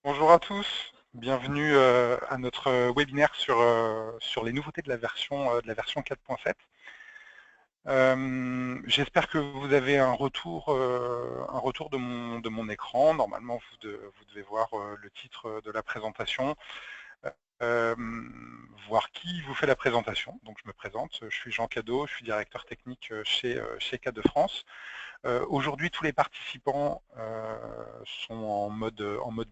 Bonjour à tous, bienvenue à notre webinaire sur les nouveautés de la version 4.7. J'espère que vous avez un retour de mon écran. Normalement, vous devez voir le titre de la présentation, euh, voir qui vous fait la présentation. Donc je me présente, je suis Jean Cadeau, je suis directeur technique chez CAD de France. Aujourd'hui, tous les participants sont en mode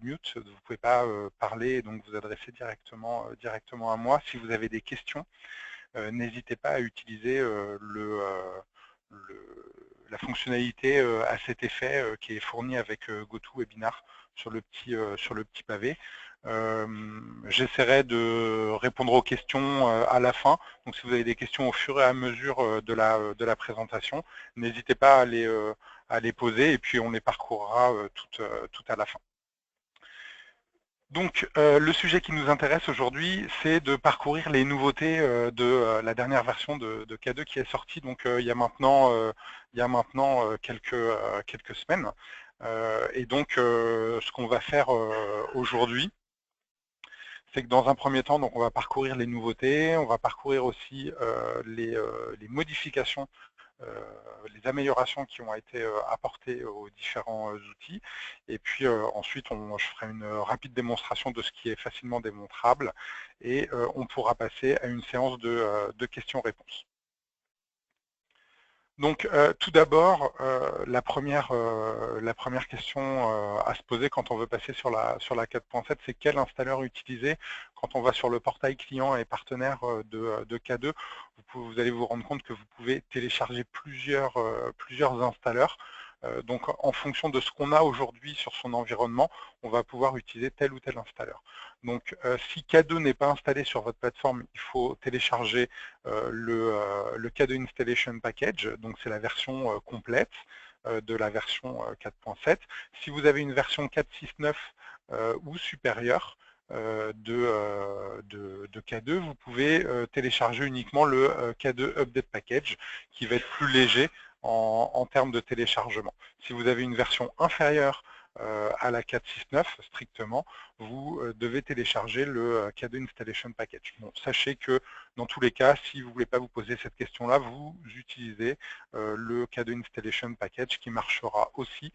mute. Vous ne pouvez pas parler et donc vous adresser directement à moi. Si vous avez des questions, n'hésitez pas à utiliser la fonctionnalité à cet effet qui est fournie avec GoToWebinar sur le petit pavé. J'essaierai de répondre aux questions à la fin. Donc si vous avez des questions au fur et à mesure de la présentation, n'hésitez pas à les poser et puis on les parcourra toutes à la fin. Donc le sujet qui nous intéresse aujourd'hui, c'est de parcourir les nouveautés de la dernière version de K2 qui est sortie donc il y a maintenant quelques semaines. Et donc ce qu'on va faire aujourd'hui, c'est que dans un premier temps, donc on va parcourir les nouveautés, on va parcourir aussi les modifications, les améliorations qui ont été apportées aux différents outils. Et puis ensuite, je ferai une rapide démonstration de ce qui est facilement démontrable et on pourra passer à une séance de questions-réponses. Donc tout d'abord, la première question à se poser quand on veut passer sur la 4.7, c'est quel installeur utiliser. Quand on va sur le portail client et partenaire de K2, vous allez vous rendre compte que vous pouvez télécharger plusieurs installeurs. Donc en fonction de ce qu'on a aujourd'hui sur son environnement, on va pouvoir utiliser tel ou tel installeur. Donc si K2 n'est pas installé sur votre plateforme, il faut télécharger le K2 Installation Package, donc c'est la version complète de la version 4.7. Si vous avez une version 4.6.9 ou supérieure de K2, vous pouvez télécharger uniquement le K2 Update Package qui va être plus léger en termes de téléchargement. Si vous avez une version inférieure à la 4.6.9 strictement, vous devez télécharger le K2 Installation Package. Bon, sachez que dans tous les cas, si vous ne voulez pas vous poser cette question-là, vous utilisez le K2 Installation Package qui marchera aussi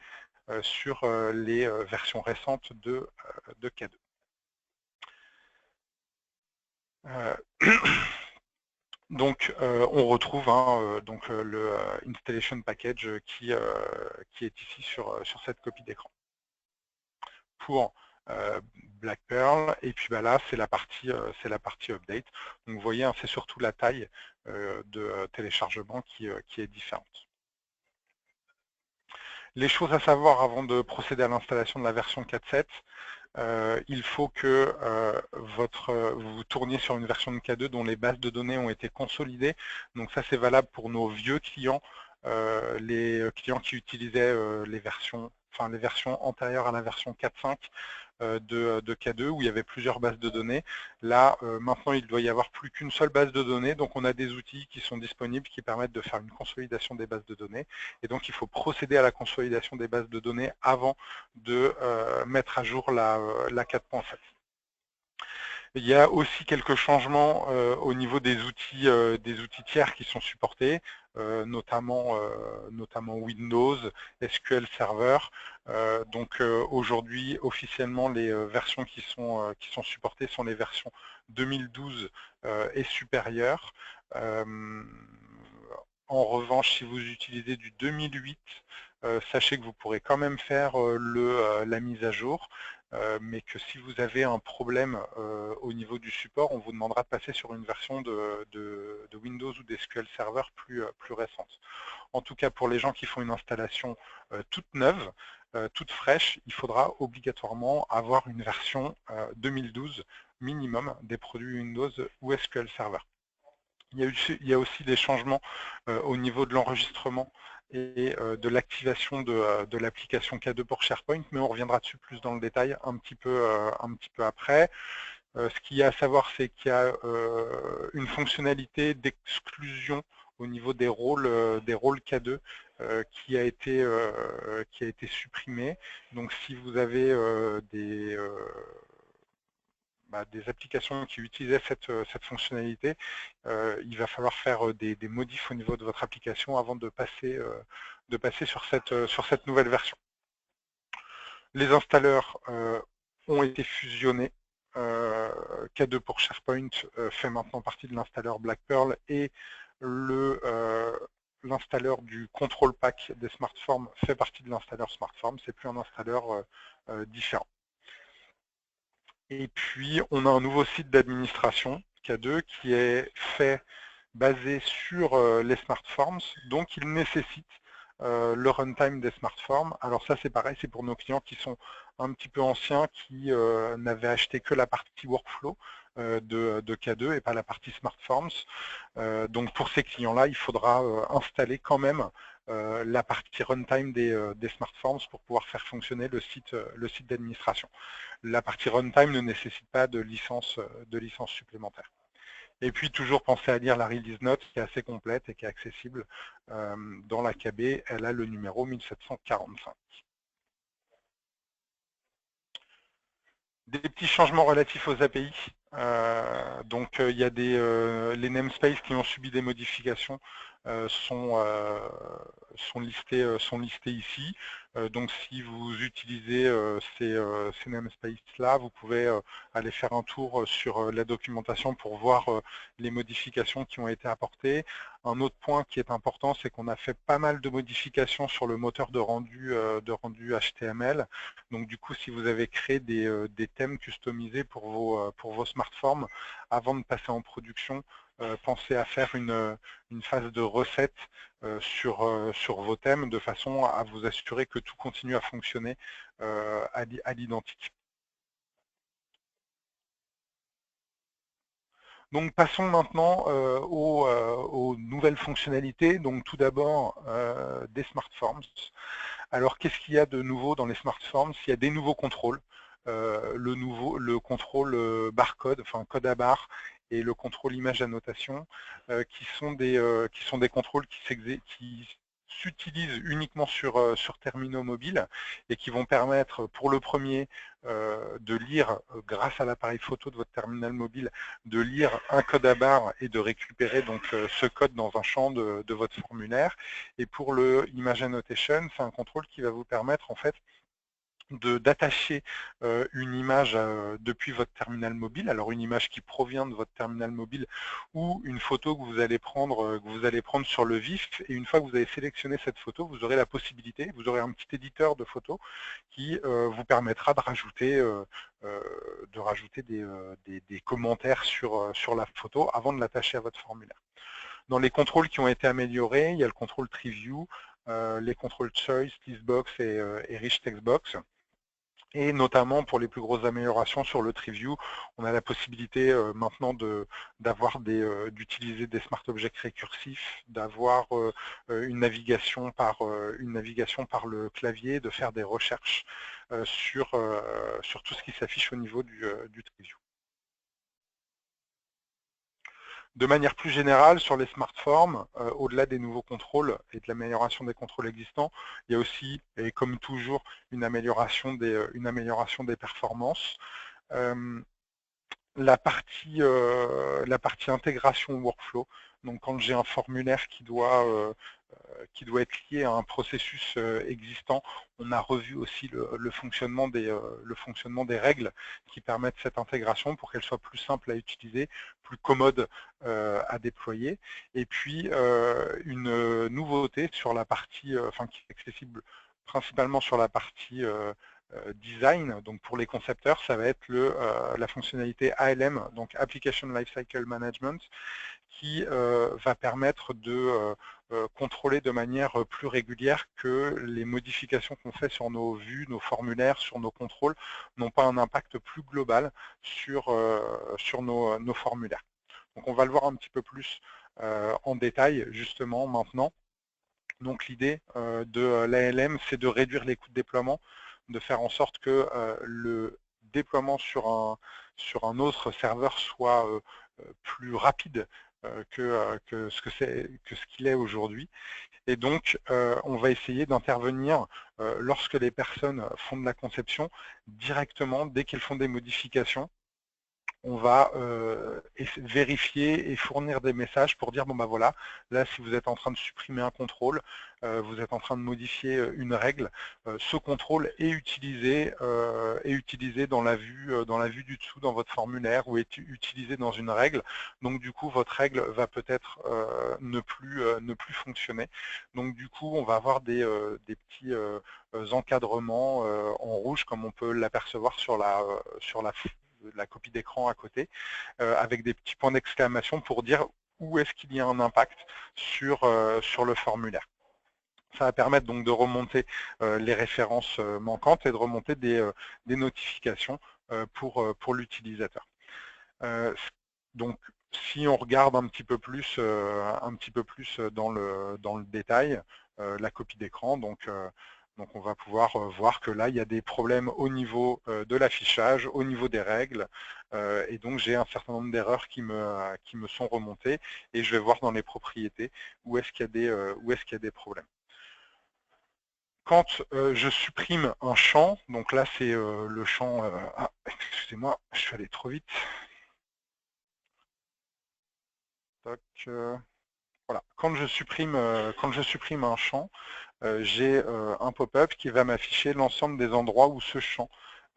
sur les versions récentes de K2. Donc on retrouve donc, le Installation Package qui est ici sur cette copie d'écran. Pour Black Pearl, et puis là c'est la partie update. Donc vous voyez, c'est surtout la taille de téléchargement qui est différente. Les choses à savoir avant de procéder à l'installation de la version 4.7, il faut que vous tourniez sur une version de K2 dont les bases de données ont été consolidées. Donc ça c'est valable pour nos vieux clients, les clients qui utilisaient les versions antérieures à la version 4.5 de K2 où il y avait plusieurs bases de données. Là, maintenant, il doit y avoir plus qu'une seule base de données, donc on a des outils qui sont disponibles qui permettent de faire une consolidation des bases de données. Et donc, il faut procéder à la consolidation des bases de données avant de mettre à jour la 4.7. Il y a aussi quelques changements au niveau des outils tiers qui sont supportés, notamment Windows, SQL Server. Donc aujourd'hui, officiellement, les versions qui sont supportées sont les versions 2012 et supérieures. En revanche, si vous utilisez du 2008, sachez que vous pourrez quand même faire la mise à jour. Mais que si vous avez un problème au niveau du support, on vous demandera de passer sur une version de Windows ou d'SQL Server plus récente. En tout cas, pour les gens qui font une installation toute neuve, toute fraîche, il faudra obligatoirement avoir une version 2012 minimum des produits Windows ou SQL Server. Il y a aussi des changements au niveau de l'enregistrement et de l'activation de l'application K2 pour SharePoint, mais on reviendra dessus plus dans le détail un petit peu après. Ce qu'il y a à savoir, c'est qu'il y a une fonctionnalité d'exclusion au niveau des rôles K2 qui a été supprimé. Donc si vous avez des applications qui utilisaient cette fonctionnalité, il va falloir faire des modifs au niveau de votre application avant de passer sur cette nouvelle version. Les installeurs ont été fusionnés. K2 pour SharePoint fait maintenant partie de l'installeur Black Pearl et l'installeur du control pack des SmartForms fait partie de l'installeur SmartForms. C'est plus un installeur différent. Et puis, on a un nouveau site d'administration, K2, qui est fait basé sur les SmartForms, donc il nécessite le runtime des SmartForms. Alors ça, c'est pareil, c'est pour nos clients qui sont un petit peu anciens, qui n'avaient acheté que la partie workflow de K2 et pas la partie SmartForms. Donc pour ces clients-là, il faudra installer quand même la partie runtime des SmartForms pour pouvoir faire fonctionner le site d'administration. La partie runtime ne nécessite pas de licence supplémentaire. Et puis toujours penser à lire la release note qui est assez complète et qui est accessible dans l'AKB. Elle a le numéro 1745. Des petits changements relatifs aux API. Donc il y a les namespaces qui ont subi des modifications sont listés ici. Donc si vous utilisez ces namespaces-là, vous pouvez aller faire un tour sur la documentation pour voir les modifications qui ont été apportées. Un autre point qui est important, c'est qu'on a fait pas mal de modifications sur le moteur de rendu HTML. Donc du coup, si vous avez créé des thèmes customisés pour vos SmartForms, avant de passer en production, pensez à faire une phase de recette sur vos thèmes de façon à vous assurer que tout continue à fonctionner à l'identique. Donc passons maintenant aux nouvelles fonctionnalités. Donc tout d'abord des SmartForms. Alors qu'est-ce qu'il y a de nouveau dans les SmartForms? Il y a des nouveaux contrôles. Le contrôle barcode, enfin code à barre, et le contrôle image annotation, qui sont des contrôles qui s'utilisent uniquement sur terminaux mobiles et qui vont permettre, pour le premier, de lire, grâce à l'appareil photo de votre terminal mobile, de lire un code à barre et de récupérer donc ce code dans un champ de votre formulaire. Et pour le image annotation, c'est un contrôle qui va vous permettre en fait d'attacher une image depuis votre terminal mobile, alors une image qui provient de votre terminal mobile ou une photo que vous allez prendre sur le vif, et une fois que vous avez sélectionné cette photo, vous aurez la possibilité, vous aurez un petit éditeur de photos qui vous permettra de rajouter des commentaires sur la photo avant de l'attacher à votre formulaire. Dans les contrôles qui ont été améliorés, il y a le contrôle Tree View, les contrôles Choice, Listbox et Rich Textbox. Et notamment pour les plus grosses améliorations sur le Tree View, on a la possibilité maintenant d'utiliser des Smart Objects récursifs, d'avoir une navigation par le clavier, de faire des recherches sur tout ce qui s'affiche au niveau du Tree View. De manière plus générale, sur les SmartForms, au-delà des nouveaux contrôles et de l'amélioration des contrôles existants, il y a aussi, et comme toujours, une amélioration des performances. La partie intégration workflow, donc quand j'ai un formulaire qui doit être lié à un processus existant, on a revu aussi le fonctionnement des règles qui permettent cette intégration pour qu'elle soit plus simple à utiliser, plus commode à déployer. Et puis une nouveauté sur la partie, qui est accessible principalement sur la partie design, donc pour les concepteurs, ça va être la fonctionnalité ALM, donc Application Lifecycle Management, qui va permettre de contrôler de manière plus régulière que les modifications qu'on fait sur nos vues, nos formulaires, sur nos contrôles, n'ont pas un impact plus global sur nos formulaires. Donc on va le voir un petit peu plus en détail justement maintenant. Donc l'idée de l'ALM, c'est de réduire les coûts de déploiement, de faire en sorte que le déploiement sur un autre serveur soit plus rapide que ce qu'il est aujourd'hui. Et donc, on va essayer d'intervenir lorsque les personnes font de la conception directement, dès qu'elles font des modifications. On va vérifier et fournir des messages pour dire, bon bah voilà, là si vous êtes en train de supprimer un contrôle, vous êtes en train de modifier une règle, ce contrôle est utilisé dans la vue du dessous dans votre formulaire ou est utilisé dans une règle, donc du coup votre règle va peut-être ne plus fonctionner. Donc du coup on va avoir des petits encadrements en rouge comme on peut l'apercevoir sur la copie d'écran à côté, avec des petits points d'exclamation pour dire où est-ce qu'il y a un impact sur le formulaire. Ça va permettre donc de remonter les références manquantes et de remonter des notifications pour l'utilisateur. Donc si on regarde un petit peu plus dans le détail, la copie d'écran, donc on va pouvoir voir que là, il y a des problèmes au niveau de l'affichage, au niveau des règles, et donc j'ai un certain nombre d'erreurs qui me sont remontées, et je vais voir dans les propriétés où est-ce qu'il y a des problèmes. Quand je supprime un champ, donc là c'est le champ... excusez-moi, je suis allé trop vite. Toc, voilà. Quand je supprime un champ, j'ai un pop-up qui va m'afficher l'ensemble des endroits où ce champ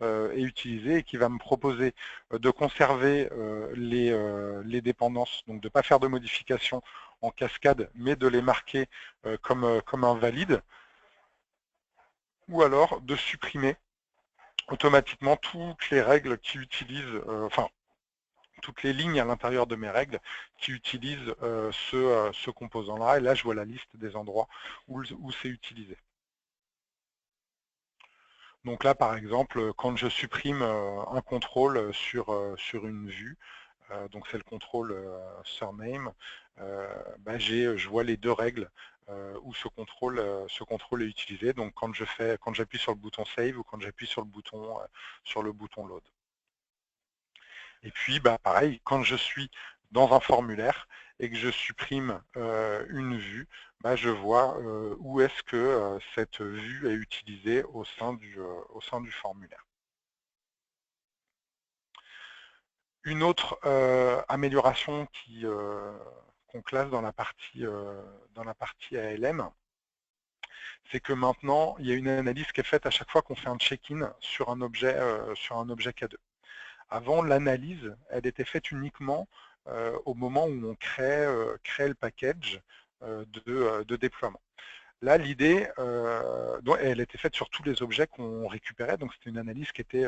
est utilisé et qui va me proposer de conserver les dépendances, donc de ne pas faire de modifications en cascade, mais de les marquer comme invalides, ou alors de supprimer automatiquement toutes les règles qui utilisent, enfin, toutes les lignes à l'intérieur de mes règles qui utilisent ce composant-là. Et là, je vois la liste des endroits où c'est utilisé. Donc là, par exemple, quand je supprime un contrôle sur une vue, donc c'est le contrôle surname, je vois les deux règles où ce contrôle est utilisé. Donc quand j'appuie sur le bouton Save ou quand j'appuie sur le bouton Load. Et puis, pareil, quand je suis dans un formulaire et que je supprime une vue, je vois où est-ce que cette vue est utilisée au sein du formulaire. Une autre amélioration qu'on classe dans la partie ALM, c'est que maintenant, il y a une analyse qui est faite à chaque fois qu'on fait un check-in sur un objet K2. Avant, l'analyse, elle était faite uniquement au moment où on crée le package de déploiement. Là, l'idée, elle était faite sur tous les objets qu'on récupérait, donc c'était une analyse qui était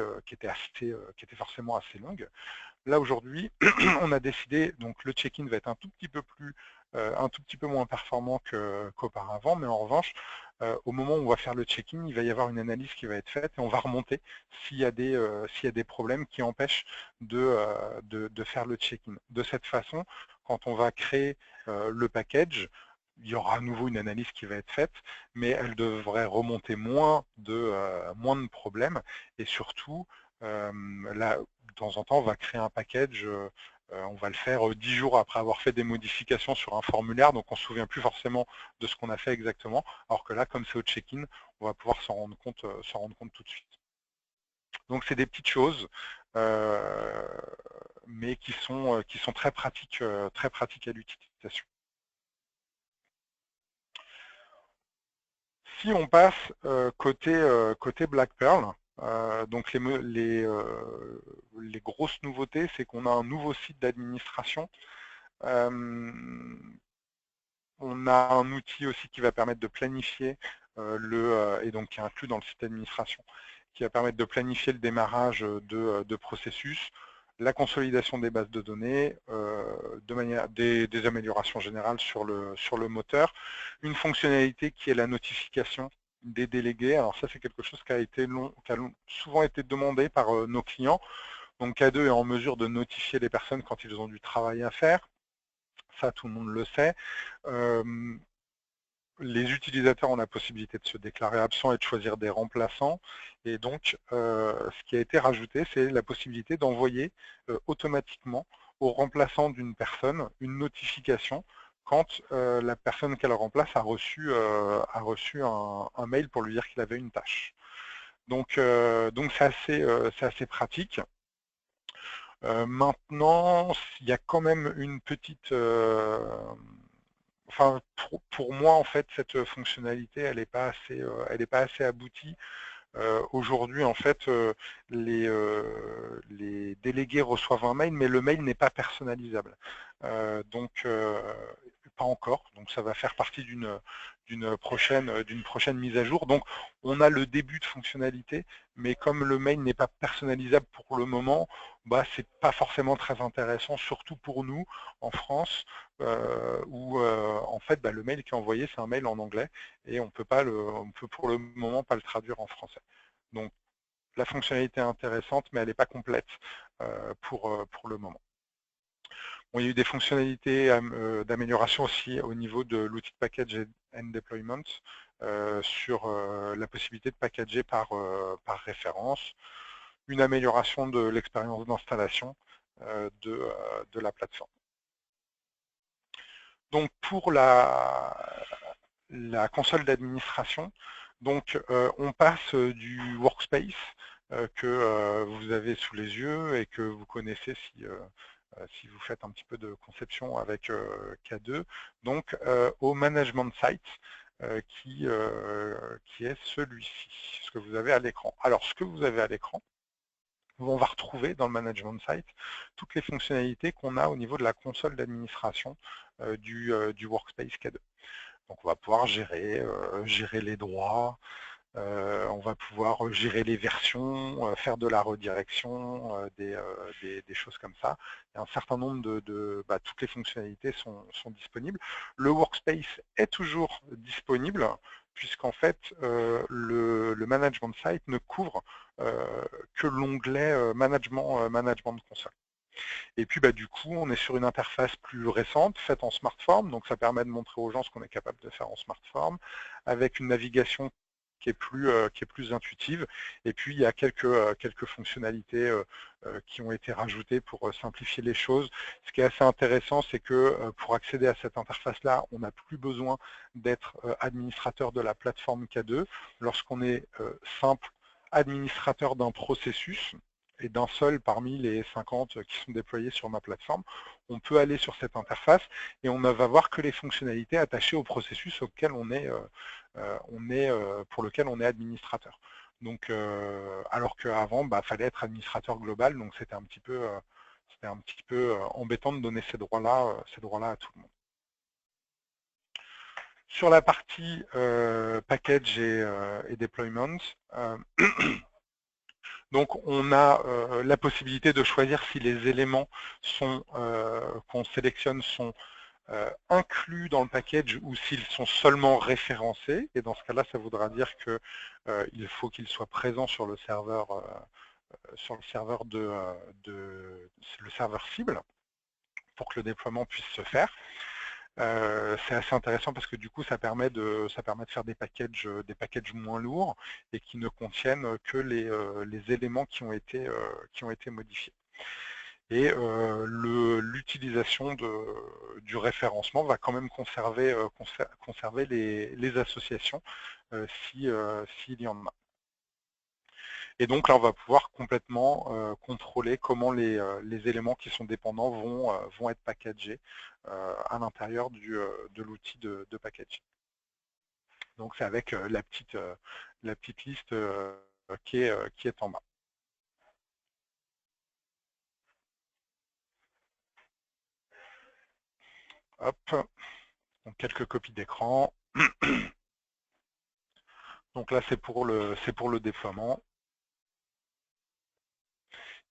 forcément assez longue. Là, aujourd'hui, on a décidé, donc le check-in va être un tout petit peu moins performant qu'auparavant, mais en revanche, au moment où on va faire le check-in, il va y avoir une analyse qui va être faite et on va remonter s'il y a des problèmes qui empêchent de faire le check-in. De cette façon, quand on va créer le package, il y aura à nouveau une analyse qui va être faite, mais elle devrait remonter moins de problèmes, et surtout, là, de temps en temps, on va créer un package, on va le faire 10 jours après avoir fait des modifications sur un formulaire, donc on ne se souvient plus forcément de ce qu'on a fait exactement, alors que là, comme c'est au check-in, on va pouvoir s'en rendre compte tout de suite. Donc c'est des petites choses, mais qui sont très pratiques à l'utilisation. Si on passe côté Black Pearl, donc les grosses nouveautés, c'est qu'on a un nouveau site d'administration. On a un outil aussi qui va permettre de planifier et donc qui est inclus dans le site d'administration, qui va permettre de planifier le démarrage de processus, la consolidation des bases de données, des améliorations générales sur le moteur, une fonctionnalité qui est la notification des délégués. Alors ça, c'est quelque chose qui a souvent été demandé par nos clients. Donc K2 est en mesure de notifier les personnes quand ils ont du travail à faire. Ça, tout le monde le sait. Les utilisateurs ont la possibilité de se déclarer absent et de choisir des remplaçants. Et donc, ce qui a été rajouté, c'est la possibilité d'envoyer automatiquement au remplaçant d'une personne une notification quand la personne qu'elle remplace a reçu un mail pour lui dire qu'il avait une tâche. Donc c'est assez pratique. Maintenant, il y a quand même une petite... enfin, pour moi, en fait, cette fonctionnalité, elle est pas assez aboutie. Aujourd'hui, en fait, les délégués reçoivent un mail, mais le mail n'est pas personnalisable. Donc, pas encore. Donc, ça va faire partie d'une prochaine mise à jour. Donc, on a le début de fonctionnalité, mais comme le mail n'est pas personnalisable pour le moment, bah, c'est pas forcément très intéressant, surtout pour nous en France, où en fait, bah, le mail qui est envoyé, c'est un mail en anglais et on peut pour le moment pas le traduire en français. Donc la fonctionnalité est intéressante, mais elle n'est pas complète pour le moment. Bon, il y a eu des fonctionnalités d'amélioration aussi au niveau de l'outil de package and deployment sur la possibilité de packager par référence, une amélioration de l'expérience d'installation de la plateforme. Donc pour la console d'administration, donc on passe du workspace que vous avez sous les yeux et que vous connaissez si vous faites un petit peu de conception avec K2, donc au management site qui est celui-ci, ce que vous avez à l'écran. Alors ce que vous avez à l'écran, on va retrouver dans le management site toutes les fonctionnalités qu'on a au niveau de la console d'administration du workspace K2. Donc on va pouvoir gérer les droits, on va pouvoir gérer les versions, faire de la redirection, des choses comme ça. Il y a un certain nombre toutes les fonctionnalités sont disponibles. Le workspace est toujours disponible, puisqu'en fait, le management site ne couvre que l'onglet management de console. Et puis du coup, on est sur une interface plus récente, faite en smartform, donc ça permet de montrer aux gens ce qu'on est capable de faire en smartform, avec une navigation qui est plus intuitive. Et puis il y a quelques fonctionnalités qui ont été rajoutées pour simplifier les choses. Ce qui est assez intéressant, c'est que pour accéder à cette interface-là, on n'a plus besoin d'être administrateur de la plateforme K2. Lorsqu'on est simple administrateur d'un processus, et d'un seul parmi les 50 qui sont déployés sur ma plateforme, on peut aller sur cette interface et on ne va voir que les fonctionnalités attachées au processus auquel pour lequel on est administrateur. Donc, alors qu'avant, fallait être administrateur global, donc c'était un petit peu embêtant de donner ces droits-là à tout le monde. Sur la partie package et deployment, donc on a la possibilité de choisir si les éléments qu'on sélectionne sont inclus dans le package ou s'ils sont seulement référencés. Et dans ce cas-là, ça voudra dire qu'il faut qu'ils soient présents sur le serveur, le serveur cible pour que le déploiement puisse se faire. C'est assez intéressant parce que du coup ça permet de faire des packages moins lourds et qui ne contiennent que les éléments qui ont été modifiés. Et l'utilisation du référencement va quand même conserver les associations s'il y en a. Et donc là, on va pouvoir complètement contrôler comment les éléments qui sont dépendants vont être packagés à l'intérieur de l'outil de packaging. Donc c'est avec la petite liste qui est en bas. Hop, donc quelques copies d'écran. Donc là, c'est pour le déploiement.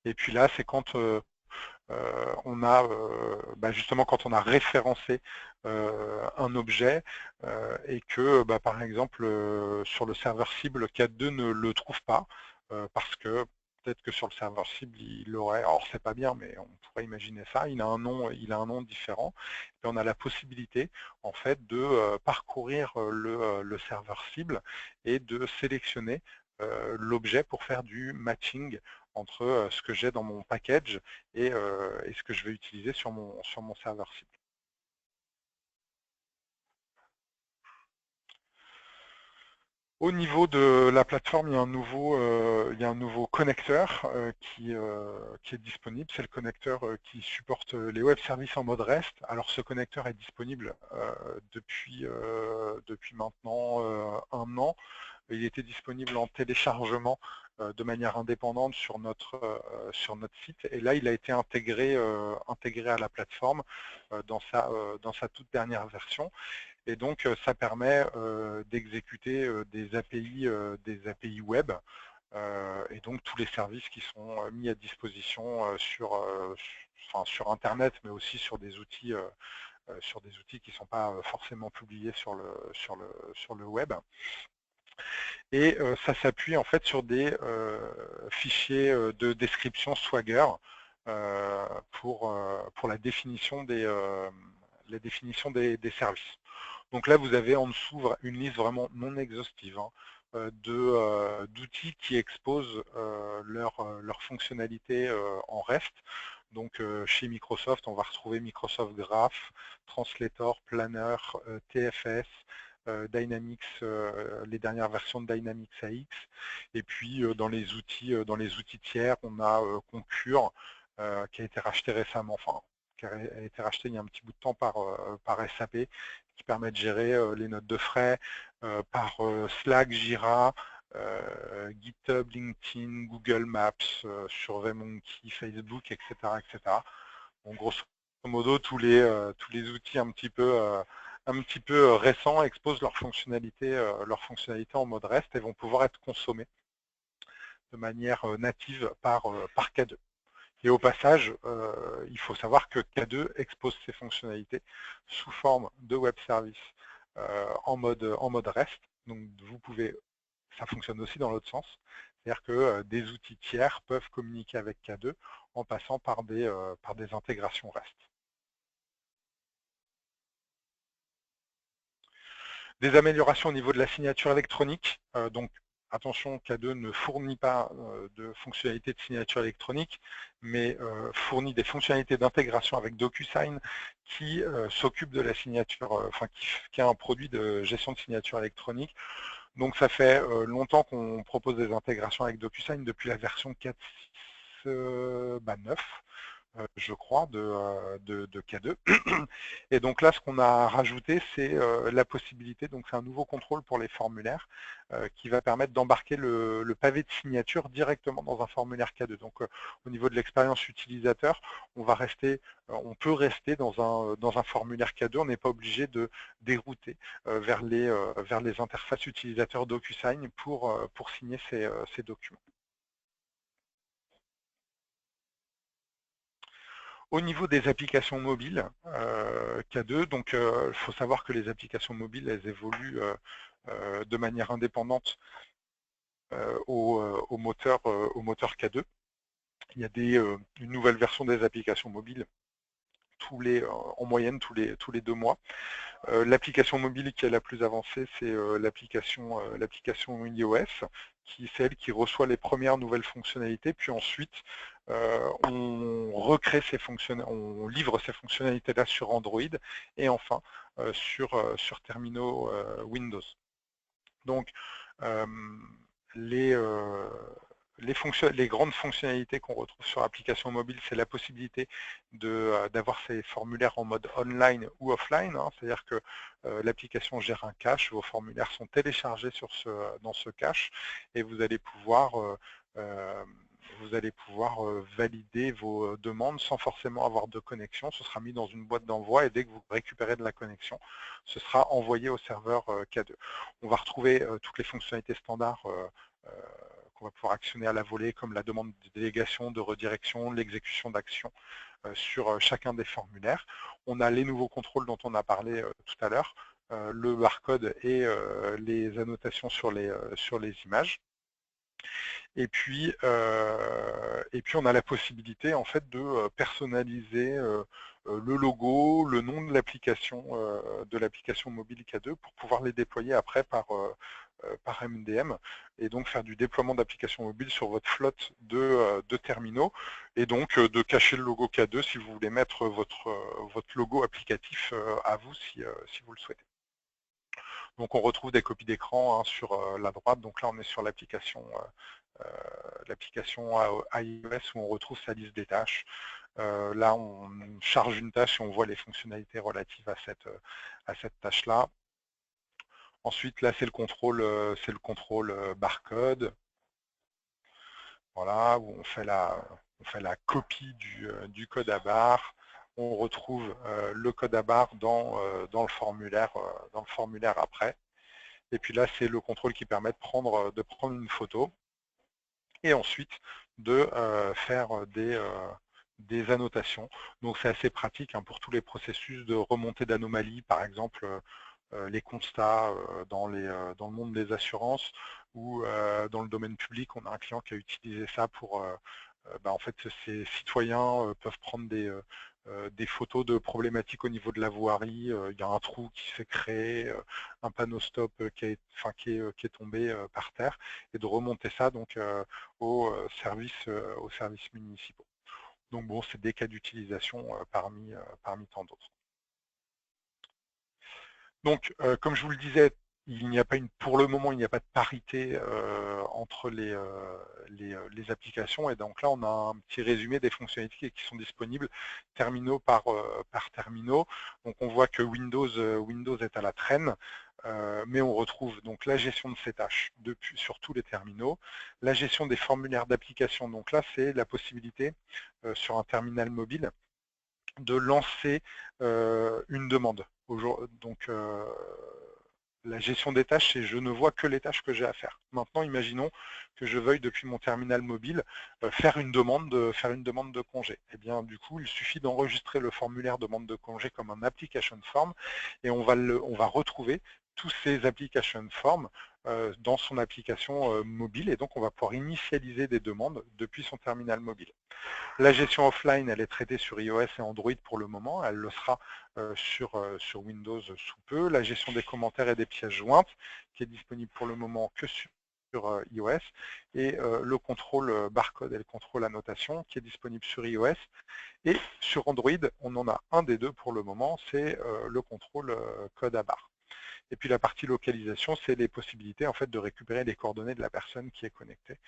Et puis là, c'est quand on a justement quand on a référencé un objet et que par exemple sur le serveur cible K2 ne le trouve pas parce que peut-être que sur le serveur cible il l'aurait, alors c'est pas bien mais on pourrait imaginer ça, il a un nom différent, et on a la possibilité en fait de parcourir le serveur cible et de sélectionner l'objet pour faire du matching entre ce que j'ai dans mon package et ce que je vais utiliser sur mon serveur cible. Au niveau de la plateforme, il y a un nouveau connecteur qui est disponible. C'est le connecteur qui supporte les web services en mode REST. Alors ce connecteur est disponible depuis maintenant 1 an. Il était disponible en téléchargement de manière indépendante sur notre site. Et là, il a été intégré à la plateforme dans sa toute dernière version. Et donc, ça permet d'exécuter des API web et donc tous les services qui sont mis à disposition sur Internet, mais aussi sur des outils qui ne sont pas forcément publiés sur le web. Et ça s'appuie en fait sur des fichiers de description Swagger pour la définition des services. Donc là, vous avez en dessous une liste vraiment non exhaustive d'outils qui exposent leurs fonctionnalités en REST. Donc chez Microsoft, on va retrouver Microsoft Graph, Translator, Planner, TFS, Dynamics, les dernières versions de Dynamics AX. Et puis dans les outils tiers, on a Concur qui a été racheté récemment, qui a été racheté il y a un petit bout de temps par SAP, qui permet de gérer les notes de frais, par Slack, Jira, GitHub, LinkedIn, Google Maps, SurveyMonkey, Facebook, etc. etc. Donc, grosso modo, tous les outils un petit peu récents exposent leurs fonctionnalités en mode REST et vont pouvoir être consommés de manière native par K2. Et au passage, il faut savoir que K2 expose ses fonctionnalités sous forme de web service en mode REST. Donc ça fonctionne aussi dans l'autre sens. C'est-à-dire que des outils tiers peuvent communiquer avec K2 en passant par des intégrations REST. Des améliorations au niveau de la signature électronique. Donc, attention, K2 ne fournit pas de fonctionnalités de signature électronique, mais fournit des fonctionnalités d'intégration avec DocuSign qui s'occupe de la signature, qui est un produit de gestion de signature électronique. Donc ça fait longtemps qu'on propose des intégrations avec DocuSign depuis la version 4.9, je crois, de K2. Et donc là, ce qu'on a rajouté, c'est la possibilité, donc c'est un nouveau contrôle pour les formulaires qui va permettre d'embarquer le pavé de signature directement dans un formulaire K2. Donc au niveau de l'expérience utilisateur, on peut rester dans un formulaire K2, on n'est pas obligé de dérouter vers les interfaces utilisateurs DocuSign pour signer ces documents. Au niveau des applications mobiles, K2, donc il faut savoir que les applications mobiles, elles évoluent de manière indépendante au moteur K2. Il y a une nouvelle version des applications mobiles en moyenne tous les 2 mois. L'application mobile qui est la plus avancée, c'est l'application iOS, qui est celle qui reçoit les premières nouvelles fonctionnalités, puis ensuite on livre ces fonctionnalités-là sur Android et enfin sur terminaux Windows. Donc les grandes fonctionnalités qu'on retrouve sur l'application mobile, c'est la possibilité d'avoir ces formulaires en mode online ou offline, c'est-à-dire que l'application gère un cache, vos formulaires sont téléchargés dans ce cache et vous allez pouvoir valider vos demandes sans forcément avoir de connexion. Ce sera mis dans une boîte d'envoi et dès que vous récupérez de la connexion, ce sera envoyé au serveur K2. On va retrouver toutes les fonctionnalités standards qu'on va pouvoir actionner à la volée, comme la demande de délégation, de redirection, l'exécution d'actions sur chacun des formulaires. On a les nouveaux contrôles dont on a parlé tout à l'heure, le barcode et les annotations sur les images. Et puis on a la possibilité en fait de personnaliser le logo, le nom de l'application mobile K2 pour pouvoir les déployer après par MDM et donc faire du déploiement d'applications mobiles sur votre flotte de terminaux et donc de cacher le logo K2 si vous voulez mettre votre logo applicatif à vous si vous le souhaitez. Donc on retrouve des copies d'écran hein, sur la droite. Donc là, on est sur l'application iOS où on retrouve sa liste des tâches. Là, on charge une tâche et on voit les fonctionnalités relatives à cette tâche-là. Ensuite, là, c'est le contrôle barcode. Voilà, où on fait la copie du code à barre. On retrouve le code à barre dans le formulaire après. Et puis là, c'est le contrôle qui permet de prendre une photo et ensuite de faire des annotations. Donc c'est assez pratique hein, pour tous les processus de remontée d'anomalies, par exemple les constats dans le monde des assurances ou dans le domaine public. On a un client qui a utilisé ça pour en fait, ces citoyens peuvent prendre des photos de problématiques au niveau de la voirie. Il y a un trou qui s'est créé, un panneau stop qui est tombé par terre, et de remonter ça donc aux services municipaux. Donc bon, c'est des cas d'utilisation parmi tant d'autres. Donc, comme je vous le disais, pour le moment, il n'y a pas de parité entre les applications. Et donc là, on a un petit résumé des fonctionnalités qui sont disponibles terminaux par terminaux. Donc on voit que Windows est à la traîne, mais on retrouve donc la gestion de ces tâches sur tous les terminaux, la gestion des formulaires d'application. Donc là, c'est la possibilité sur un terminal mobile de lancer une demande. Donc la gestion des tâches, c'est je ne vois que les tâches que j'ai à faire. Maintenant, imaginons que je veuille depuis mon terminal mobile faire une demande de congé. Et bien du coup, il suffit d'enregistrer le formulaire demande de congé comme un application form et on va retrouver tous ces application forms dans son application mobile, et donc on va pouvoir initialiser des demandes depuis son terminal mobile. La gestion offline, elle est traitée sur iOS et Android pour le moment. Elle le sera sur Windows sous peu. La gestion des commentaires et des pièces jointes, qui est disponible pour le moment que sur iOS. Et le contrôle barcode et le contrôle annotation, qui est disponible sur iOS. Et sur Android, on en a un des deux pour le moment, c'est le contrôle code à barre. Et puis la partie localisation, c'est les possibilités en fait de récupérer les coordonnées de la personne qui est connectée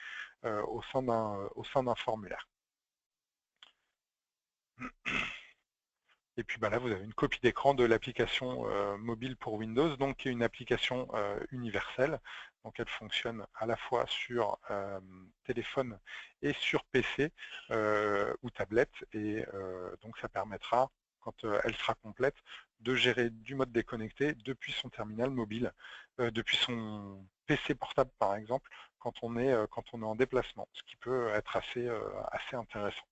au sein d'un formulaire. Et puis là, vous avez une copie d'écran de l'application mobile pour Windows, donc qui est une application universelle. Donc elle fonctionne à la fois sur téléphone et sur PC ou tablette. Et donc ça permettra, quand elle sera complète, de gérer du mode déconnecté depuis son terminal mobile, depuis son PC portable par exemple, quand on est en déplacement, ce qui peut être assez intéressant.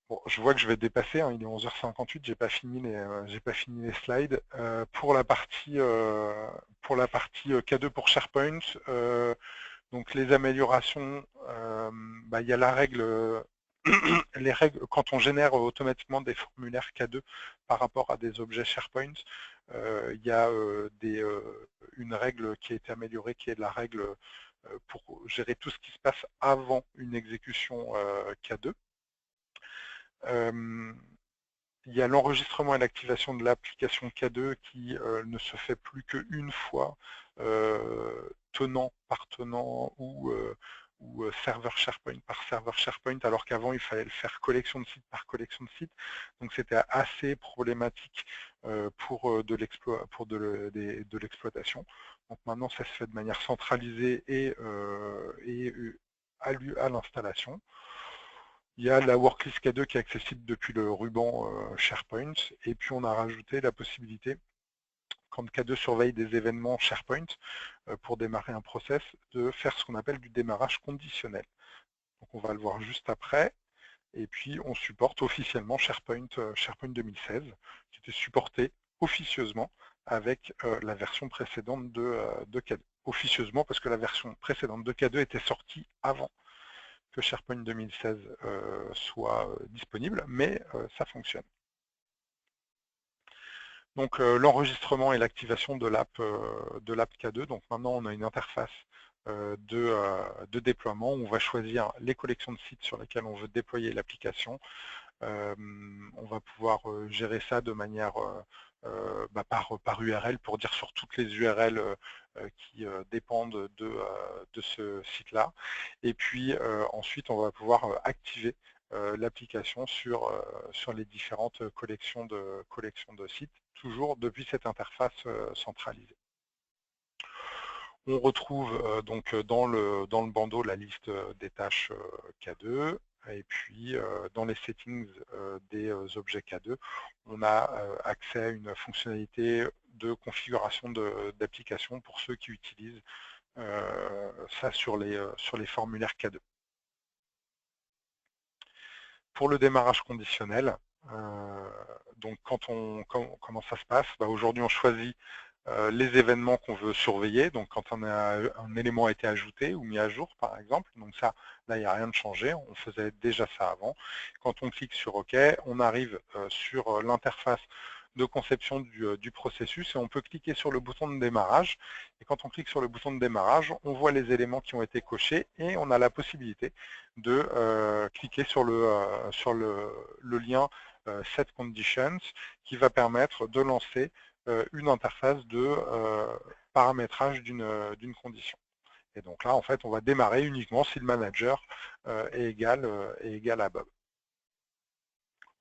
Bon, je vois que je vais dépasser, hein, il est 11h58, j'ai pas fini les slides. Pour la partie K2 pour SharePoint, donc les améliorations, il y a la règle, les règles quand on génère automatiquement des formulaires K2 par rapport à des objets SharePoint, il y a une règle qui a été améliorée, qui est la règle pour gérer tout ce qui se passe avant une exécution K2. Il y a l'enregistrement et l'activation de l'application K2 qui ne se fait plus qu'une fois, tenant par tenant ou serveur SharePoint par serveur SharePoint, alors qu'avant il fallait le faire collection de site par collection de site. Donc c'était assez problématique pour de l'exploitation. Donc maintenant ça se fait de manière centralisée et à l'installation. Il y a la worklist K2 qui est accessible depuis le ruban SharePoint, et puis on a rajouté la possibilité, quand K2 surveille des événements SharePoint pour démarrer un process, de faire ce qu'on appelle du démarrage conditionnel. Donc on va le voir juste après. Et puis on supporte officiellement SharePoint 2016, qui était supporté officieusement avec la version précédente de K2. Officieusement parce que la version précédente de K2 était sortie avant que SharePoint 2016 soit disponible, mais ça fonctionne. Donc l'enregistrement et l'activation de l'app K2. Donc maintenant on a une interface de déploiement où on va choisir les collections de sites sur lesquelles on veut déployer l'application, On va pouvoir gérer ça de manière par URL pour dire sur toutes les URL qui dépendent de ce site-là. Et puis ensuite, on va pouvoir activer l'application sur les différentes collections de sites, toujours depuis cette interface centralisée. On retrouve donc dans le bandeau la liste des tâches K2, et puis dans les settings des objets K2, on a accès à une fonctionnalité de configuration d'application pour ceux qui utilisent ça sur les formulaires K2. Pour le démarrage conditionnel, donc comment ça se passe? Aujourd'hui, on choisit les événements qu'on veut surveiller, donc quand un élément a été ajouté ou mis à jour par exemple, donc ça, là il n'y a rien de changé, on faisait déjà ça avant. Quand on clique sur OK, on arrive sur l'interface de conception du processus et on peut cliquer sur le bouton de démarrage. Et quand on clique sur le bouton de démarrage, on voit les éléments qui ont été cochés et on a la possibilité de cliquer sur le lien Set Conditions qui va permettre de lancer une interface de paramétrage d'une condition. Et donc là, en fait, on va démarrer uniquement si le manager est égal à Bob.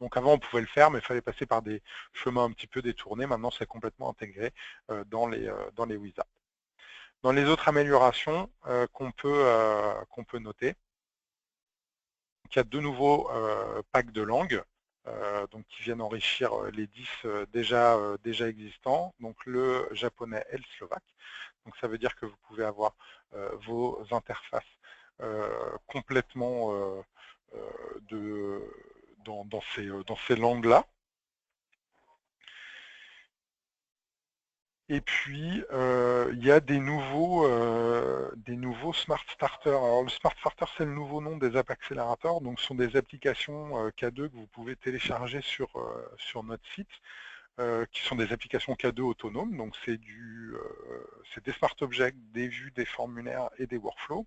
Donc avant, on pouvait le faire, mais il fallait passer par des chemins un petit peu détournés. Maintenant, c'est complètement intégré dans les wizards. Dans les autres améliorations qu'on peut noter, il y a deux nouveaux packs de langues donc qui viennent enrichir les 10 déjà existants, donc le japonais et le slovaque. Donc ça veut dire que vous pouvez avoir vos interfaces complètement dans ces langues-là. Et puis, il y a des nouveaux Smart Starter. Alors, le Smart Starter, c'est le nouveau nom des app accélérateurs. Donc, ce sont des applications K2 que vous pouvez télécharger sur notre site, qui sont des applications K2 autonomes. Donc, c'est des Smart Objects, des vues, des formulaires et des workflows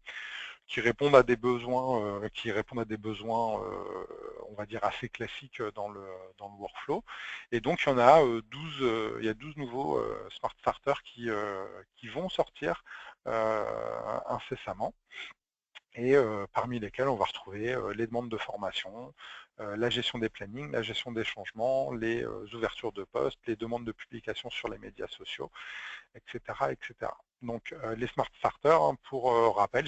qui répondent à des besoins, on va dire assez classiques dans le workflow. Et donc il y en a 12 nouveaux Smart Starters qui vont sortir incessamment. Et parmi lesquels on va retrouver les demandes de formation, la gestion des plannings, la gestion des changements, les ouvertures de postes, les demandes de publication sur les médias sociaux, etc. etc. Donc les Smart Starters, hein, pour rappel,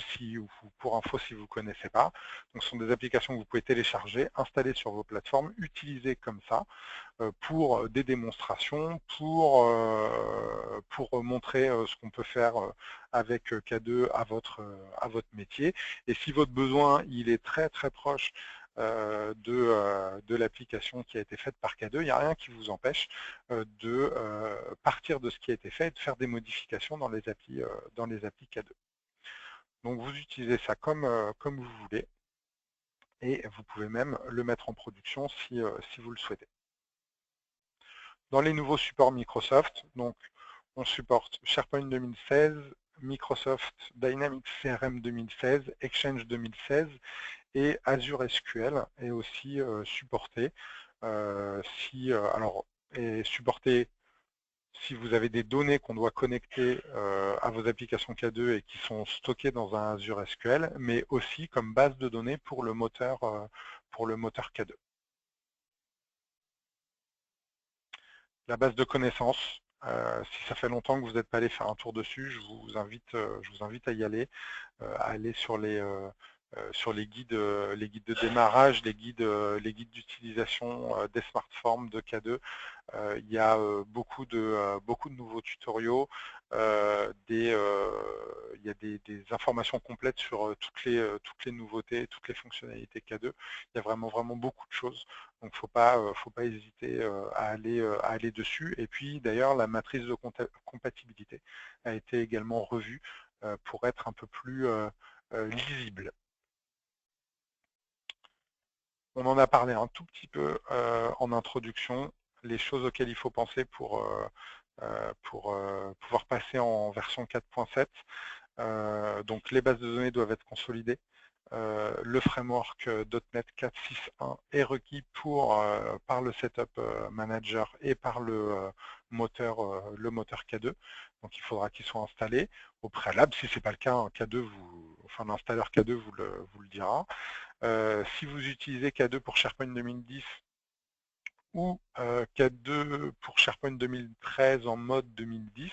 pour info si vous ne connaissez pas, donc, ce sont des applications que vous pouvez télécharger, installer sur vos plateformes, utiliser comme ça pour des démonstrations, pour montrer ce qu'on peut faire avec K2 à votre métier. Et si votre besoin il est très très proche de l'application qui a été faite par K2, il n'y a rien qui vous empêche de partir de ce qui a été fait et de faire des modifications dans les applis K2. Donc vous utilisez ça comme vous voulez et vous pouvez même le mettre en production si vous le souhaitez. Dans les nouveaux supports Microsoft, donc on supporte SharePoint 2016, Microsoft Dynamics CRM 2016, Exchange 2016 et Azure SQL est aussi supporté. Supporté si vous avez des données qu'on doit connecter à vos applications K2 et qui sont stockées dans un Azure SQL, mais aussi comme base de données pour le moteur K2. La base de connaissances, si ça fait longtemps que vous n'êtes pas allé faire un tour dessus, je vous invite à y aller, à aller sur les guides de démarrage, les guides d'utilisation des smartphones de K2. Il y a beaucoup de nouveaux tutoriaux, il y a des informations complètes sur toutes les nouveautés, toutes les fonctionnalités K2. Il y a vraiment beaucoup de choses. Donc faut pas hésiter à aller dessus. Et puis d'ailleurs la matrice de compatibilité a été également revue pour être un peu plus lisible. On en a parlé un tout petit peu en introduction, les choses auxquelles il faut penser pour pouvoir passer en version 4.7. Donc les bases de données doivent être consolidées le framework .NET 4.6.1 est requis par le Setup Manager et par le moteur K2. Donc il faudra qu'il soit installé au préalable. Si ce n'est pas le cas, K2 l'installeur K2 vous le dira. Si vous utilisez K2 pour SharePoint 2010 ou K2 pour SharePoint 2013 en mode 2010,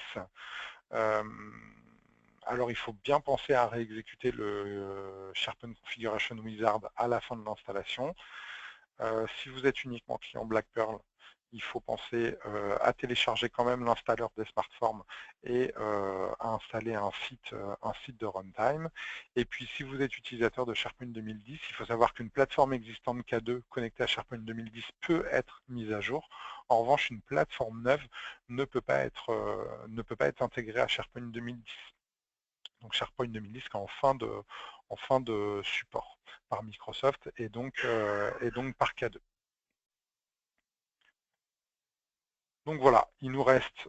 alors il faut bien penser à réexécuter le SharePoint Configuration Wizard à la fin de l'installation. Si vous êtes uniquement client Black Pearl, il faut penser à télécharger quand même l'installeur des SmartForms et à installer un site de runtime. Et puis si vous êtes utilisateur de SharePoint 2010, il faut savoir qu'une plateforme existante K2 connectée à SharePoint 2010 peut être mise à jour. En revanche, une plateforme neuve ne peut pas être intégrée à SharePoint 2010. Donc SharePoint 2010 qui est en fin de support par Microsoft et donc par K2. Donc voilà, il nous reste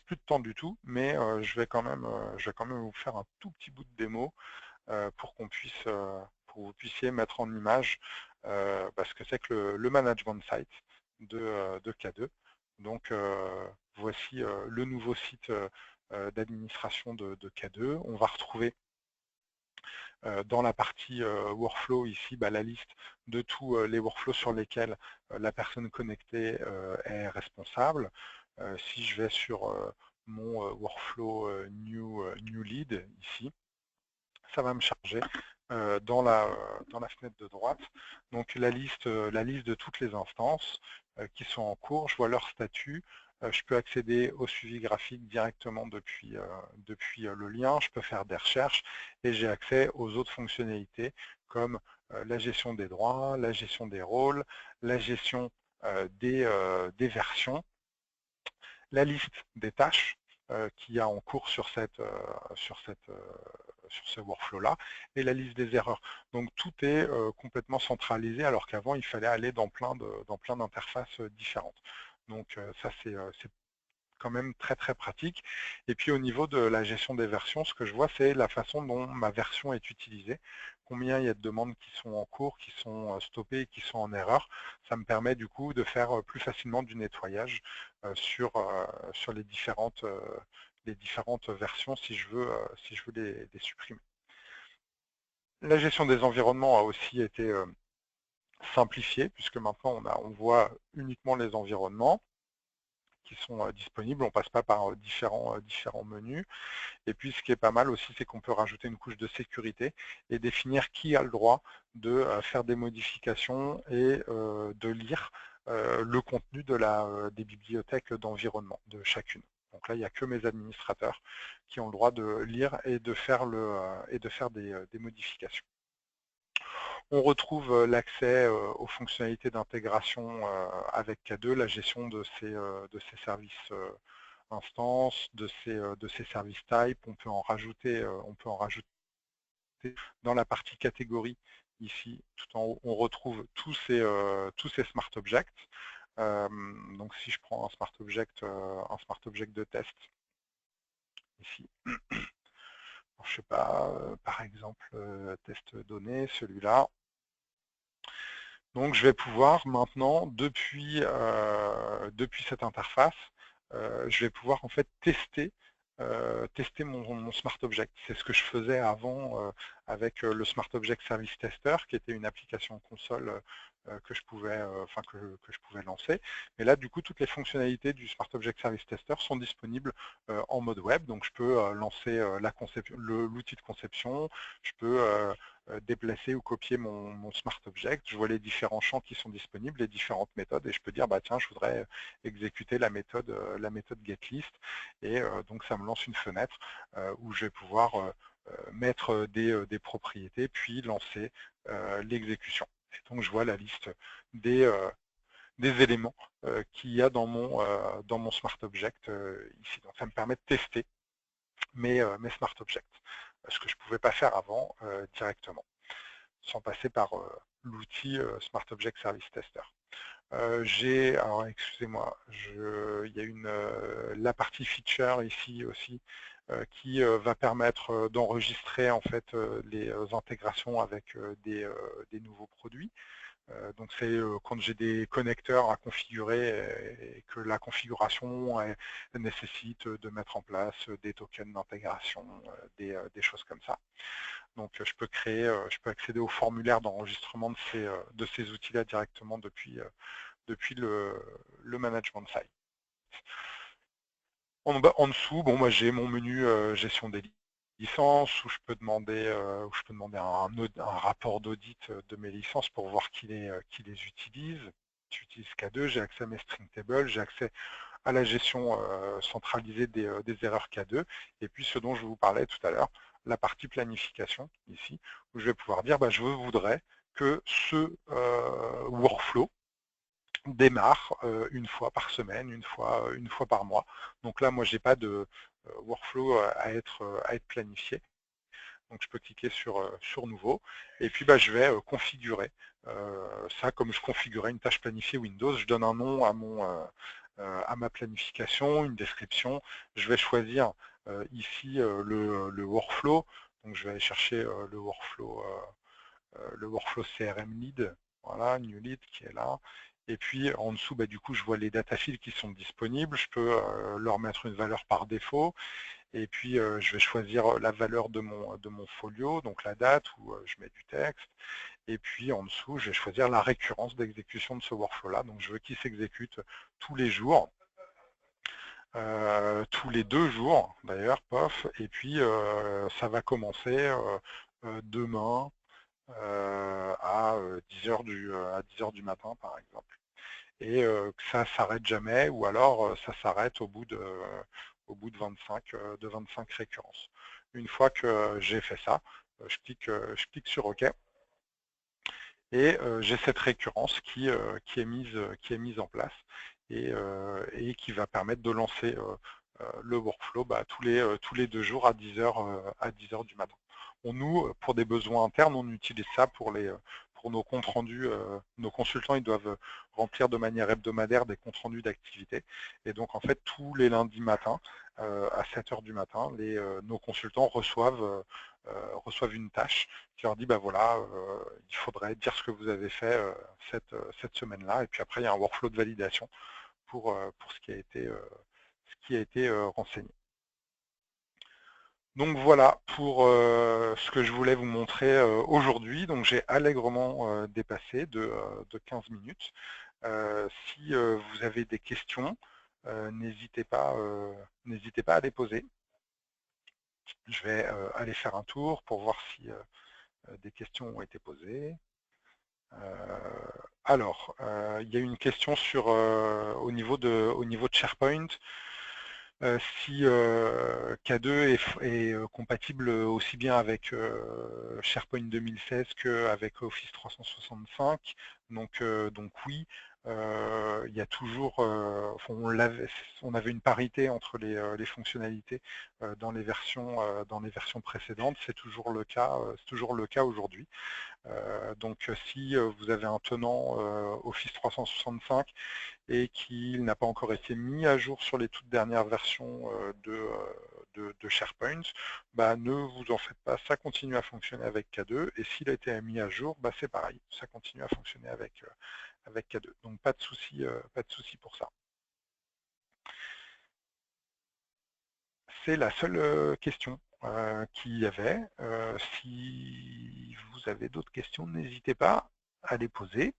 plus de temps du tout, mais je vais quand même vous faire un tout petit bout de démo pour que vous puissiez mettre en image ce que c'est que le management site de K2. Donc voici le nouveau site d'administration de K2. On va retrouver dans la partie workflow ici la liste de tous les workflows sur lesquels la personne connectée est responsable. Si je vais sur mon workflow new lead ici, ça va me charger dans la fenêtre de droite donc la liste de toutes les instances qui sont en cours. Je vois leur statut. Je peux accéder au suivi graphique directement depuis le lien. Je peux faire des recherches et j'ai accès aux autres fonctionnalités comme la gestion des droits, la gestion des rôles, la gestion des versions, la liste des tâches qu'il y a en cours sur ce workflow-là, et la liste des erreurs. Donc tout est complètement centralisé, alors qu'avant, il fallait aller dans plein d'interfaces différentes. Donc ça, c'est quand même très très pratique. Et puis au niveau de la gestion des versions, ce que je vois, c'est la façon dont ma version est utilisée, combien il y a de demandes qui sont en cours, qui sont stoppées, qui sont en erreur. Ça me permet du coup de faire plus facilement du nettoyage sur les différentes versions si je veux les supprimer. La gestion des environnements a aussi été simplifiée, puisque maintenant on voit uniquement les environnements qui sont disponibles, on ne passe pas par différents menus. Et puis ce qui est pas mal aussi, c'est qu'on peut rajouter une couche de sécurité et définir qui a le droit de faire des modifications et de lire le contenu des bibliothèques d'environnement de chacune. Donc là, il n'y a que mes administrateurs qui ont le droit de lire et de faire des modifications. On retrouve l'accès aux fonctionnalités d'intégration avec K2, la gestion de ces services instances, de ces services type. On peut en rajouter dans la partie catégorie. Ici, tout en haut, on retrouve tous ces smart objects. Donc si je prends un smart object de test, ici, je sais pas, par exemple, test donné, celui-là. Donc je vais pouvoir maintenant, depuis cette interface, je vais pouvoir en fait tester mon Smart Object. C'est ce que je faisais avant avec le Smart Object Service Tester, qui était une application console que je pouvais lancer. Mais là, du coup, toutes les fonctionnalités du Smart Object Service Tester sont disponibles en mode web. Donc je peux lancer l'outil de conception, je peux déplacer ou copier mon Smart Object, je vois les différents champs qui sont disponibles, les différentes méthodes, et je peux dire, tiens, je voudrais exécuter la méthode getList, et donc ça me lance une fenêtre où je vais pouvoir mettre des propriétés, puis lancer l'exécution. Et donc je vois la liste des éléments qu'il y a dans mon Smart Object ici. Donc ça me permet de tester mes Smart Objects, ce que je ne pouvais pas faire avant directement, sans passer par l'outil Smart Object Service Tester. Alors excusez-moi, il y a la partie feature ici aussi qui va permettre d'enregistrer en fait les intégrations avec des nouveaux produits. Donc c'est quand j'ai des connecteurs à configurer et que la configuration nécessite de mettre en place des tokens d'intégration, des choses comme ça. Donc je peux accéder au formulaire d'enregistrement de ces outils-là directement depuis le management site. En dessous, bon, moi j'ai mon menu gestion des licences où je peux demander, un rapport d'audit de mes licences pour voir qui les utilise. J'utilise K2, j'ai accès à mes string tables, j'ai accès à la gestion centralisée des erreurs K2, et puis ce dont je vous parlais tout à l'heure, la partie planification ici, où je vais pouvoir dire je voudrais que ce workflow démarre une fois par semaine, une fois par mois. Donc là, moi, j'ai pas de workflow à être planifié. Donc je peux cliquer sur Nouveau. Et puis je vais configurer ça comme je configurais une tâche planifiée Windows. Je donne un nom à ma planification, une description. Je vais choisir ici le workflow. Donc je vais aller chercher le workflow CRM lead, voilà, new lead qui est là. Et puis en dessous, du coup, je vois les datafields qui sont disponibles. Je peux leur mettre une valeur par défaut. Et puis je vais choisir la valeur de mon folio, donc la date où je mets du texte. Et puis en dessous, je vais choisir la récurrence d'exécution de ce workflow-là. Donc je veux qu'il s'exécute tous les jours. Tous les 2 jours d'ailleurs, pof, et puis ça va commencer demain à 10h du matin par exemple. Et que ça s'arrête jamais, ou alors ça s'arrête au bout de 25 récurrences. Une fois que j'ai fait ça, je clique sur OK, et j'ai cette récurrence qui est mise en place et qui va permettre de lancer le workflow tous les 2 jours à 10h du matin. Nous, pour des besoins internes, on utilise ça pour nos comptes rendus. Nos consultants, ils doivent remplir de manière hebdomadaire des comptes rendus d'activité. Et donc, en fait, tous les lundis matins, à 7h du matin, nos consultants reçoivent une tâche qui leur dit, voilà, il faudrait dire ce que vous avez fait cette semaine-là. Et puis après, il y a un workflow de validation pour ce qui a été renseigné. Donc voilà pour ce que je voulais vous montrer aujourd'hui. Donc j'ai allègrement dépassé de 15 minutes. Si vous avez des questions, n'hésitez pas à les poser. Je vais aller faire un tour pour voir si des questions ont été posées. Alors, il y a une question au niveau de SharePoint. Si K2 est compatible aussi bien avec SharePoint 2016 qu'avec Office 365. Donc oui, il y a toujours, on avait une parité entre les fonctionnalités dans les versions précédentes. C'est toujours le cas aujourd'hui. Donc si vous avez un tenant Office 365 et qu'il n'a pas encore été mis à jour sur les toutes dernières versions de SharePoint, ne vous en faites pas, ça continue à fonctionner avec K2, et s'il a été mis à jour, c'est pareil, ça continue à fonctionner avec K2. Donc pas de souci pour ça. C'est la seule question qu'il y avait. Si vous avez d'autres questions, n'hésitez pas à les poser.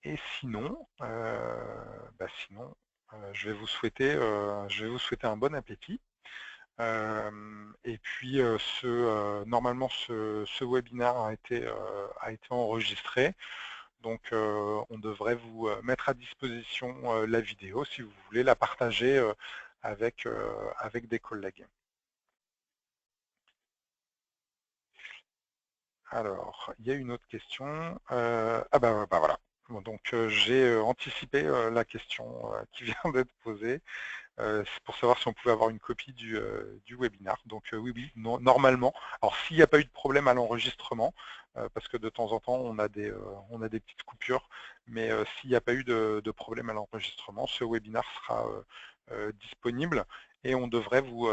Et sinon, je vais vous souhaiter un bon appétit. Et puis normalement ce webinaire a été enregistré. Donc on devrait vous mettre à disposition la vidéo si vous voulez la partager avec des collègues. Alors, il y a une autre question. Voilà. Bon, donc j'ai anticipé la question qui vient d'être posée. C'est pour savoir si on pouvait avoir une copie du webinaire. Donc oui, oui, normalement. Alors s'il n'y a pas eu de problème à l'enregistrement, parce que de temps en temps on a des petites coupures, mais s'il n'y a pas eu de problème à l'enregistrement, ce webinaire sera disponible et on devrait vous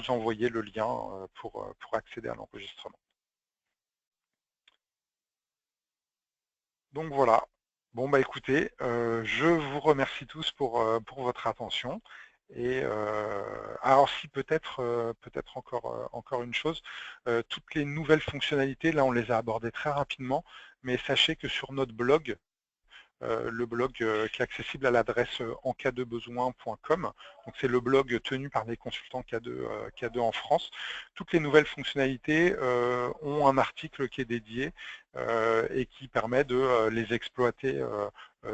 envoyer le lien pour accéder à l'enregistrement. Donc voilà. Bon bah écoutez, je vous remercie tous pour votre attention. Et alors si peut-être encore une chose, toutes les nouvelles fonctionnalités, là on les a abordées très rapidement, mais sachez que sur notre blog, le blog qui est accessible à l'adresse encasdebesoin.com. Donc c'est le blog tenu par les consultants K2 en France. Toutes les nouvelles fonctionnalités ont un article qui est dédié et qui permet de les exploiter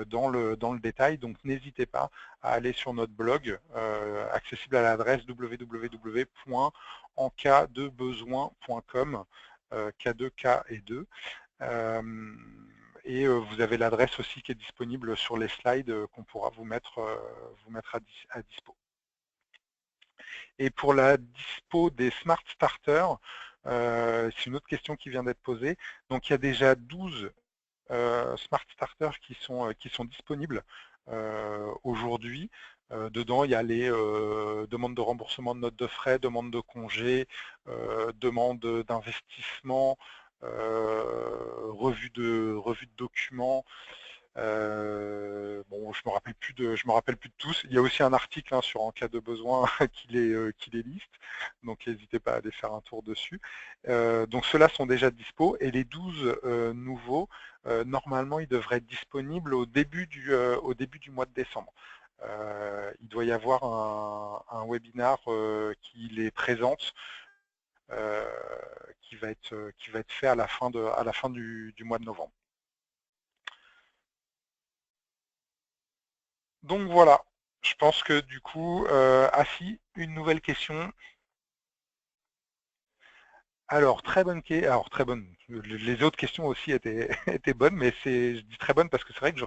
dans le détail. Donc n'hésitez pas à aller sur notre blog accessible à l'adresse www.encasdebesoin.com, K2, K et 2. Et vous avez l'adresse aussi qui est disponible sur les slides qu'on pourra vous mettre à dispo. Et pour la dispo des Smart Starters, c'est une autre question qui vient d'être posée. Donc il y a déjà 12 Smart Starters qui sont disponibles aujourd'hui. Dedans, il y a les demandes de remboursement de notes de frais, demandes de congés, demandes d'investissement, revue de documents. Bon, je me rappelle plus de tous. Il y a aussi un article sur En cas de besoin qui les liste, donc n'hésitez pas à aller faire un tour dessus. Donc ceux-là sont déjà dispo et les 12 nouveaux, normalement ils devraient être disponibles au début du mois de décembre. Il doit y avoir un webinar qui les présente, qui va être fait à la fin du mois de novembre. Donc voilà, je pense que du coup, si, une nouvelle question. Alors, très bonne question. Alors, très bonne. Les autres questions aussi étaient, étaient bonnes, mais je dis très bonne parce que c'est vrai que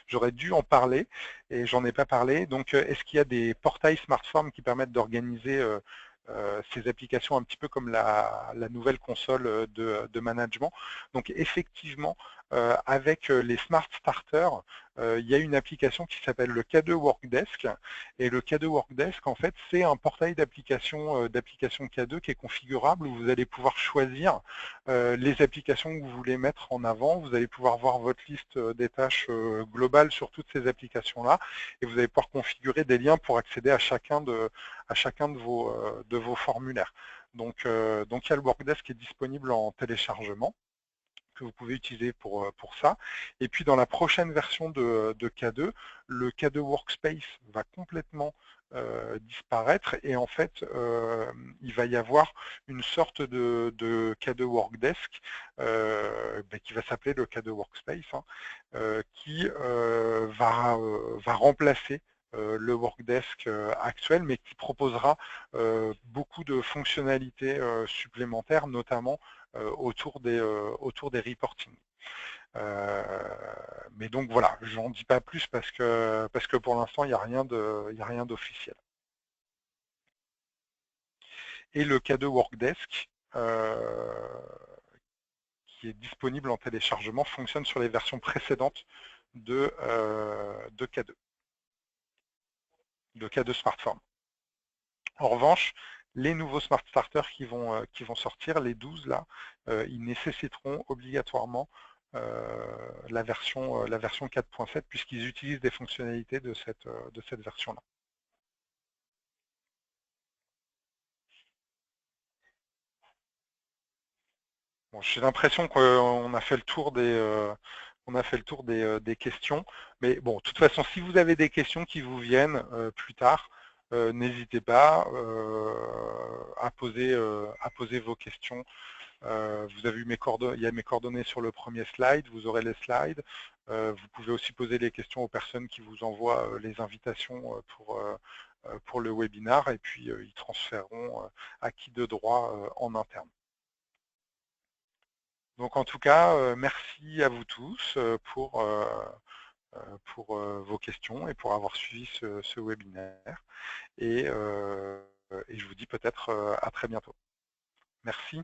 j'aurais dû en parler et j'en ai pas parlé. Donc, est-ce qu'il y a des portails Smartform qui permettent d'organiser ces applications un petit peu comme la nouvelle console de management? Donc, effectivement, avec les Smart Starters, il y a une application qui s'appelle le K2 Workdesk. Et le K2 Workdesk, en fait, c'est un portail d'applications K2 qui est configurable où vous allez pouvoir choisir les applications que vous voulez mettre en avant. Vous allez pouvoir voir votre liste des tâches globales sur toutes ces applications-là et vous allez pouvoir configurer des liens pour accéder à chacun de vos formulaires. Donc il y a le Workdesk qui est disponible en téléchargement, que vous pouvez utiliser pour ça. Et puis dans la prochaine version de K2, le K2 Workspace va complètement disparaître et en fait il va y avoir une sorte de K2 Workdesk qui va s'appeler le K2 Workspace, qui va remplacer le Workdesk actuel, mais qui proposera beaucoup de fonctionnalités supplémentaires, notamment autour des reporting. Mais donc voilà, j'en dis pas plus parce que pour l'instant il n'y a rien d'officiel. Et le K2 Workdesk, qui est disponible en téléchargement, fonctionne sur les versions précédentes de K2, de K2 Smartform. En revanche, les nouveaux Smart Starters qui vont sortir, les 12 là, ils nécessiteront obligatoirement la version 4.7 puisqu'ils utilisent des fonctionnalités de cette version-là. Bon, j'ai l'impression qu'on a fait le tour des questions, mais bon, de toute façon, si vous avez des questions qui vous viennent plus tard, n'hésitez pas à poser vos questions. Vous avez eu il y a mes coordonnées sur le premier slide, vous aurez les slides. Vous pouvez aussi poser les questions aux personnes qui vous envoient les invitations pour le webinar et puis ils transféreront à qui de droit en interne. Donc en tout cas, merci à vous tous pour pour vos questions et pour avoir suivi ce webinaire. Et je vous dis peut-être à très bientôt. Merci.